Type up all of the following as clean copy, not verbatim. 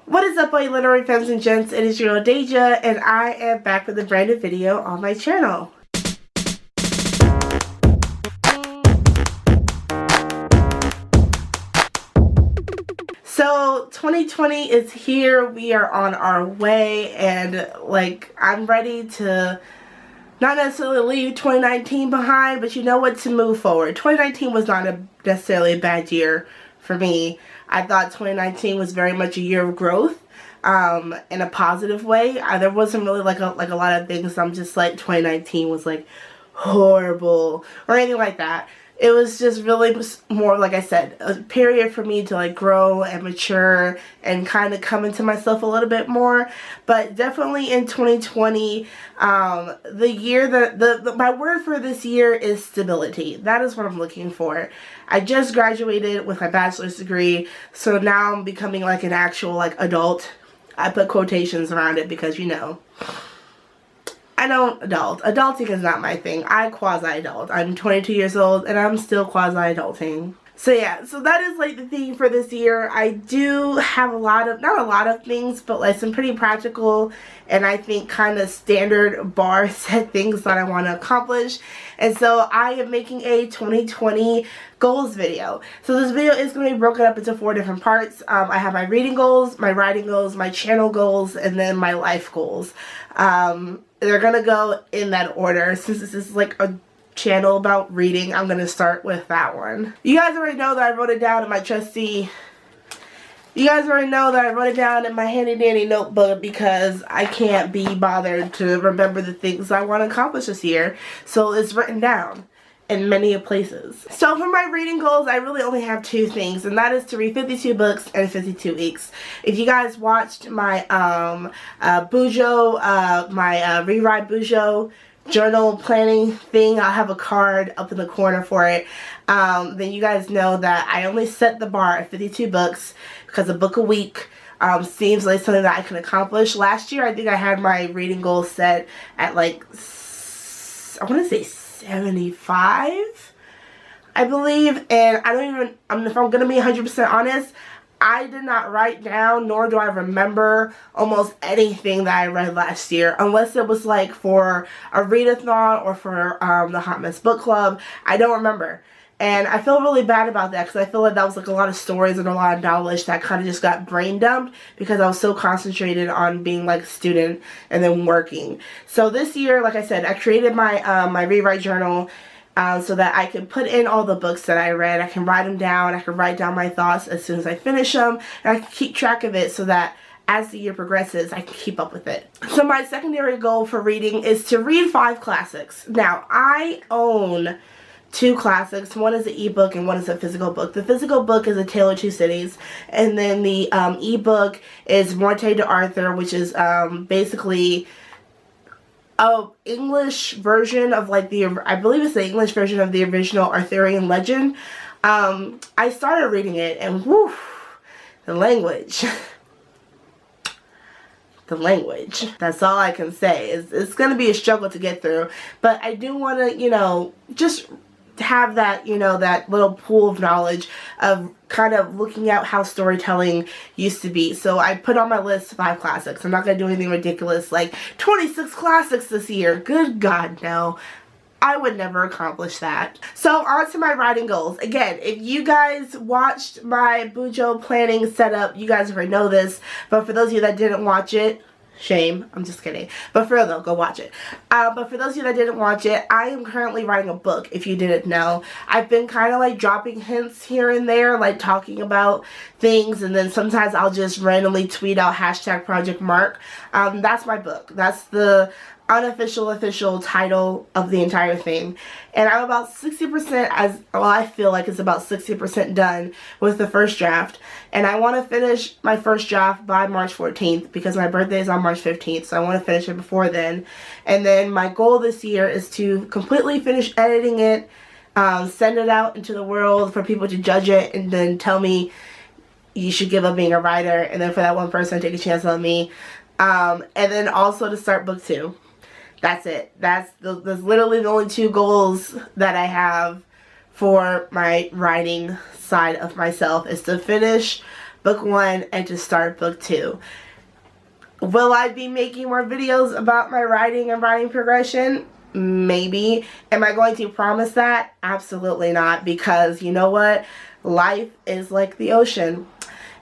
What is up, my literary femmes and gents? It is your girl Deja, and I am back with a brand new video on my channel. So 2020 is here. We are on our way, and like, I'm ready to not necessarily leave 2019 behind, but you know what, to move forward. 2019 was not necessarily a bad year for me. I thought 2019 was very much a year of growth, in a positive way. There wasn't really like a lot of things I'm just like 2019 was like horrible or anything like that. It was just really more, like I said, a period for me to like grow and mature and kind of come into myself a little bit more. But definitely in 2020, the year that my word for this year is stability. That is what I'm looking for. I just graduated with my bachelor's degree, so now I'm becoming like an actual like adult. I put quotations around it because, you know, I don't adult. Adulting is not my thing. I quasi-adult. I'm 22 years old and I'm still quasi-adulting. So yeah, so that is like the theme for this year. I do have a lot of, not a lot of things, but like some pretty practical and I think kind of standard bar set things that I want to accomplish. And so I am making a 2020 goals video. So this video is going to be broken up into 4 different parts. I have my reading goals, my writing goals, my channel goals, and then my life goals. They're going to go in that order. Since this is like a channel about reading, I'm going to start with that one. You guys already know that I wrote it down in my trusty... You guys already know that I wrote it down in my handy dandy notebook because I can't be bothered to remember the things I want to accomplish this year. So it's written down in many places. So for my reading goals, I really only have 2 things, and that is to read 52 books in 52 weeks. If you guys watched my Bujo, my Rewrite Bujo journal planning thing, I'll have a card up in the corner for it. Then you guys know that I only set the bar at 52 books because a book a week seems like something that I can accomplish. Last year, I think I had my reading goal set at like, I want to say 75, I believe, and I don't even, if I'm going to be 100% honest, I did not write down, nor do I remember almost anything that I read last year, unless it was like for a readathon or for the Hot Mess Book Club. I don't remember. And I feel really bad about that because I feel like that was like a lot of stories and a lot of knowledge that kind of just got brain dumped because I was so concentrated on being like a student and then working. So this year, like I said, I created my my rewrite journal so that I can put in all the books that I read. I can write them down. I can write down my thoughts as soon as I finish them. And I can keep track of it so that as the year progresses, I can keep up with it. So my secondary goal for reading is to read 5 classics. Now, I own 2 classics. One is an ebook and one is a physical book. The physical book is A Tale of Two Cities, and then the ebook is Morte d'Arthur, which is basically a English version of like I believe it's the English version of the original Arthurian legend. I started reading it and whew, the language. The language. That's all I can say. It's going to be a struggle to get through, but I do want to, you know, just have that, you know, that little pool of knowledge of kind of looking at how storytelling used to be. So I put on my list 5 classics. I'm not going to do anything ridiculous like 26 classics this year. Good God, no. I would never accomplish that. So on to my writing goals. Again, if you guys watched my Bujo planning setup, you guys already know this. But for those of you that didn't watch it, shame. I'm just kidding. But for real though, go watch it. But for those of you that didn't watch it, I am currently writing a book, if you didn't know. I've been kind of like dropping hints here and there, like talking about things, and then sometimes I'll just randomly tweet out #ProjectMark. That's my book. That's the unofficial official title of the entire thing, and I'm about 60% I feel like it's about 60% done with the first draft, and I want to finish my first draft by March 14th because my birthday is on March 15th, so I want to finish it before then. And then my goal this year is to completely finish editing it, send it out into the world for people to judge it and then tell me you should give up being a writer, and then for that one person take a chance on me, and then also to start book 2. That's it. That's literally the only 2 goals that I have for my writing side of myself, is to finish book 1 and to start book 2. Will I be making more videos about my writing and writing progression? Maybe. Am I going to promise that? Absolutely not, because you know what? Life is like the ocean,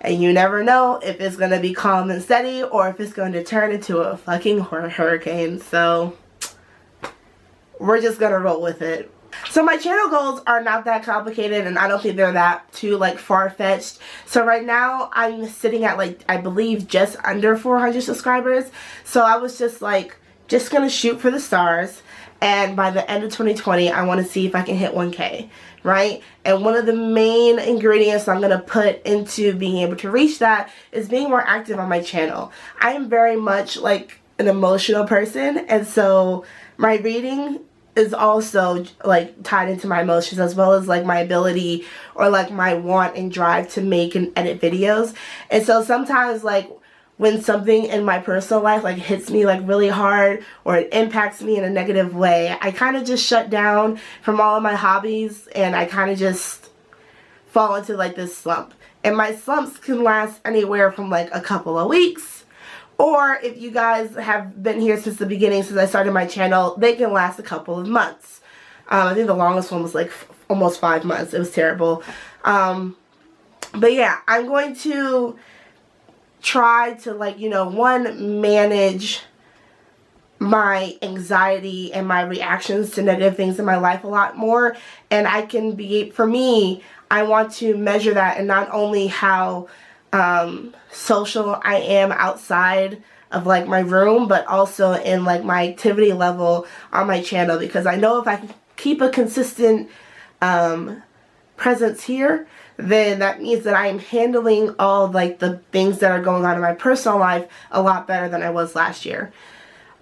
and you never know if it's going to be calm and steady or if it's going to turn into a fucking hurricane. So we're just going to roll with it. So my channel goals are not that complicated, and I don't think they're that too like far-fetched. So right now I'm sitting at like, I believe, just under 400 subscribers. So I was just like, just gonna shoot for the stars, and by the end of 2020 I want to see if I can hit 1K, right? And one of the main ingredients I'm gonna put into being able to reach that is being more active on my channel. I am very much like an emotional person, and so my reading is also like tied into my emotions, as well as like my ability or like my want and drive to make and edit videos. And so sometimes like when something in my personal life like hits me like really hard, or it impacts me in a negative way, I kind of just shut down from all of my hobbies, and I kind of just fall into like this slump. And my slumps can last anywhere from like a couple of weeks, or if you guys have been here since the beginning, since I started my channel, they can last a couple of months. I think the longest one was like almost 5 months. It was terrible. But yeah, I'm going to try to, like, you know, one, manage my anxiety and my reactions to negative things in my life a lot more. And I can be, for me, I want to measure that in not only how social I am outside of like my room, but also in like my activity level on my channel, because I know if I can keep a consistent presence here, then that means that I am handling all like the things that are going on in my personal life a lot better than I was last year.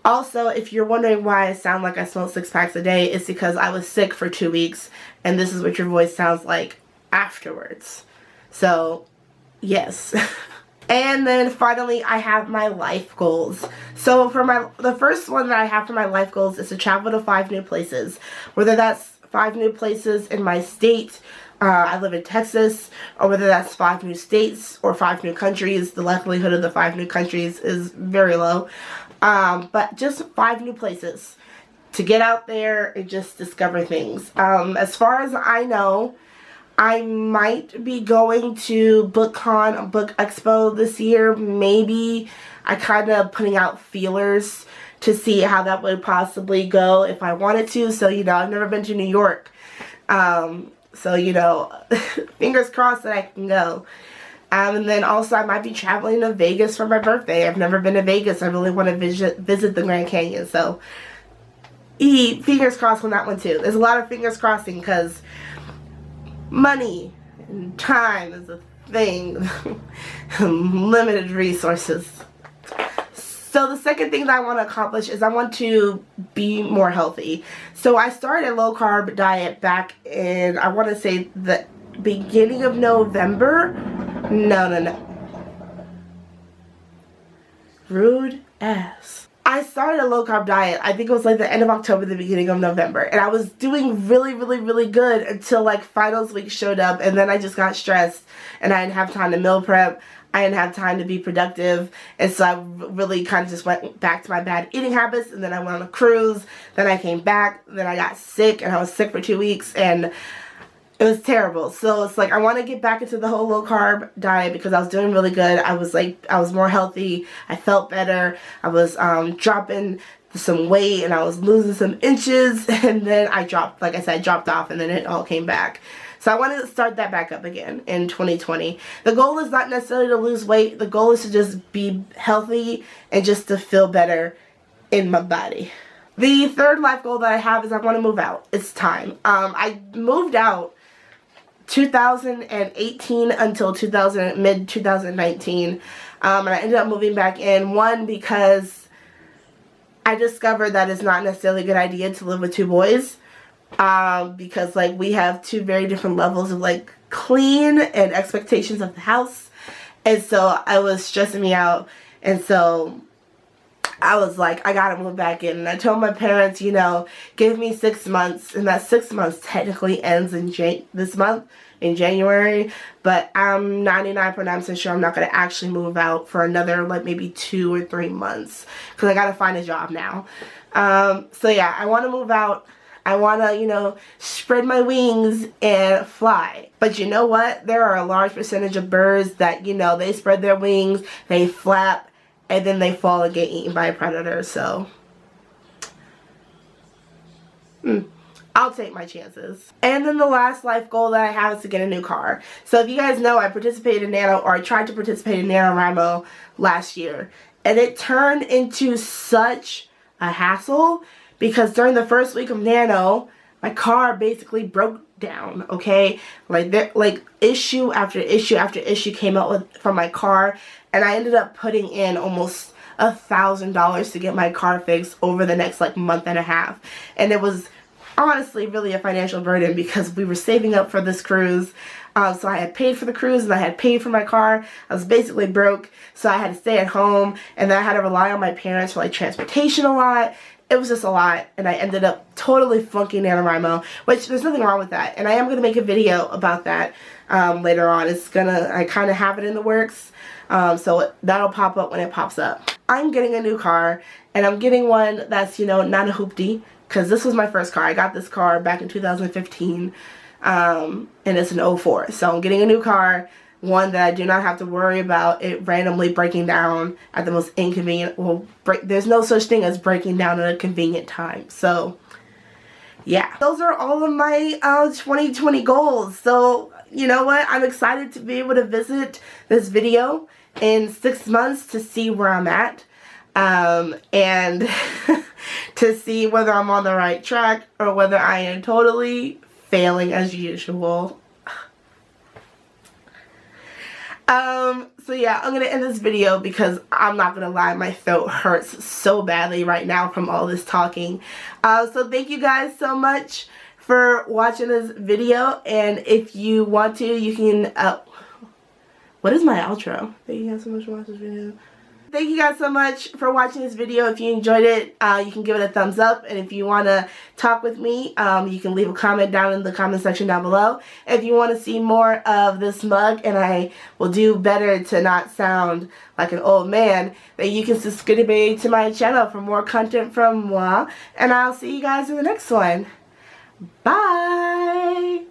Also, if you're wondering why I sound like I smoke 6 packs a day, it's because I was sick for 2 weeks, and this is what your voice sounds like afterwards. So yes. And then finally, I have my life goals. So for the first one that I have for my life goals is to travel to 5 new places. Whether that's 5 new places in my state, I live in Texas, or whether that's 5 new states or 5 new countries. The likelihood of the 5 new countries is very low. But just 5 new places to get out there and just discover things. As far as I know, I might be going to BookCon, Book Expo this year. Maybe. I kind of putting out feelers to see how that would possibly go if I wanted to. So, you know, I've never been to New York. So, you know, fingers crossed that I can go. And then also I might be traveling to Vegas for my birthday. I've never been to Vegas. I really want to visit the Grand Canyon. So, fingers crossed on that one too. There's a lot of fingers crossing because money and time is a thing. Limited resources. So the second thing that I want to accomplish is I want to be more healthy. So I started a low carb diet back in, I want to say, the beginning of November. No. Rude ass. I started a low carb diet, I think it was like the end of October, the beginning of November. And I was doing really good until like finals week showed up, and then I just got stressed and I didn't have time to meal prep. I didn't have time to be productive, and so I really kind of just went back to my bad eating habits. And then I went on a cruise, then I came back, then I got sick, and I was sick for 2 weeks, and it was terrible. So it's like I want to get back into the whole low carb diet because I was doing really good. I was more healthy. I felt better. I was dropping some weight, and I was losing some inches, and then I dropped, like I said, dropped off, and then it all came back. So I wanted to start that back up again in 2020. The goal is not necessarily to lose weight. The goal is to just be healthy and just to feel better in my body. The third life goal that I have is I want to move out. It's time. I moved out 2018 until mid 2019, and I ended up moving back in. One, because I discovered that it's not necessarily a good idea to live with 2 boys. Because like we have 2 very different levels of like clean and expectations of the house, and so it was stressing me out, and so I was like, I gotta move back in. And I told my parents, you know, give me 6 months, and that 6 months technically ends in this month, in January, but I'm 99.9% sure I'm not going to actually move out for another like maybe 2 or 3 months because I got to find a job now. So yeah, I want to move out. I want to, you know, spread my wings and fly. But you know what? There are a large percentage of birds that, you know, they spread their wings, they flap, and then they fall and get eaten by a predator. So I'll take my chances. And then the last life goal that I have is to get a new car. So if you guys know, I participated in I tried to participate in NaNoWriMo last year. And it turned into such a hassle because during the first week of Nano, my car basically broke down, okay? Like issue after issue after issue came out from my car, and I ended up putting in almost $1,000 to get my car fixed over the next like month and a half. And it was honestly really a financial burden because we were saving up for this cruise. So I had paid for the cruise and I had paid for my car. I was basically broke, so I had to stay at home, and then I had to rely on my parents for like transportation a lot. It was just a lot, and I ended up totally flunking NaNoWriMo, which there's nothing wrong with that. And I am going to make a video about that later on. I kind of have it in the works, so that'll pop up when it pops up. I'm getting a new car, and I'm getting one that's, you know, not a hoopty, because this was my first car. I got this car back in 2015, and it's an 04. So I'm getting a new car, one that I do not have to worry about it randomly breaking down at the most inconvenient, there's no such thing as breaking down at a convenient time. So yeah, those are all of my 2020 goals. So you know what, I'm excited to be able to visit this video in 6 months to see where I'm at, and to see whether I'm on the right track or whether I am totally failing as usual. So yeah, I'm gonna end this video because I'm not gonna lie, my throat hurts so badly right now from all this talking. So thank you guys so much for watching this video, and if you want to, you can, what is my outro? Thank you guys so much for watching this video. Thank you guys so much for watching this video. If you enjoyed it, you can give it a thumbs up. And if you want to talk with me, you can leave a comment down in the comment section down below. If you want to see more of this mug, and I will do better to not sound like an old man, then you can subscribe to my channel for more content from moi. And I'll see you guys in the next one. Bye!